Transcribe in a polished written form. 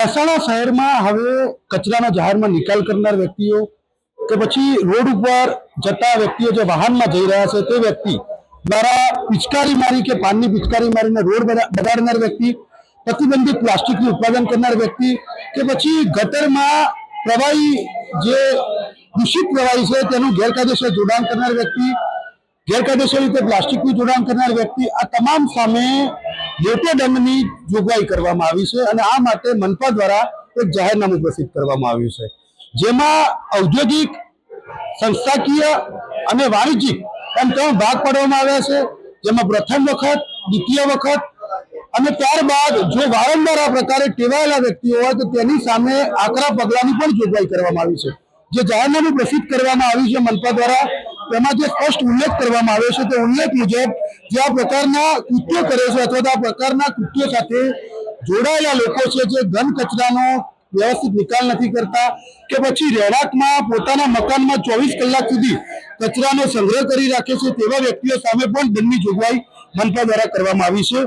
મહેસાણા શહેરમાં હવે કચરાનો જાહેરમાં નિકાલ કરનાર વ્યક્તિઓ કે પછી રોડ ઉપર જતા વ્યક્તિઓ જે વાહનમાં જઈ રહ્યા છે તે વ્યક્તિ દ્વારા પિચકારી મારી કે પાનની પિચકારી મારીને રોડ બગાડનાર વ્યક્તિ, પ્રતિબંધિત પ્લાસ્ટિકનું ઉત્પાદન કરનાર વ્યક્તિ કે પછી ગટરમાં પ્રવાહી જે દૂષિત પ્રવાહી છે તેનું ગેરકાયદેસર જોડાણ કરનાર વ્યક્તિ, ગેરકાયદેસર રીતે પ્લાસ્ટિકનું જોડાણ કરનાર વ્યક્તિ, આ તમામ સામે મોટો દંડની જોગવાઈ કરવામાં આવી છે અને આ માટે મનપા દ્વારા એક જાહેરનામું પ્રસિદ્ધ કરવામાં આવ્યું છે, જેમાં ઔદ્યોગિક, સંસ્થાકીય અને વાણિજ્યિક એમ ત્રણ ભાગ પાડવામાં આવ્યા છે, જેમાં પ્રથમ વખત, દ્વિતીય વખત અને ત્યારબાદ જો વારંવાર આ પ્રકારે ટેવાયેલા વ્યક્તિઓ હોય તો તેની સામે આકરા પગલાંની પણ જોગવાઈ કરવામાં આવી છે. જે જાહેરનામું પ્રસિદ્ધ કરવામાં આવ્યું છે મનપા દ્વારા, તેમાં જે સ્પષ્ટ ઉલ્લેખ કરવામાં આવ્યો છે તે ઉલ્લેખ મુજબ જે આ પ્રકારના કૃત્યો કરે છે અથવા તો આ પ્રકારના કૃત્યો સાથે જોડાયેલા લોકો છે, જે ઘન કચરાનો વ્યવસ્થિત નિકાલ નથી કરતા કે પછી રહેણાંકમાં પોતાના મકાનમાં 24 કલાક સુધી કચરાનો સંગ્રહ કરી રાખે છે, તેવા વ્યક્તિઓ સામે પણ દંડની જોગવાઈ મનપા દ્વારા કરવામાં આવી છે.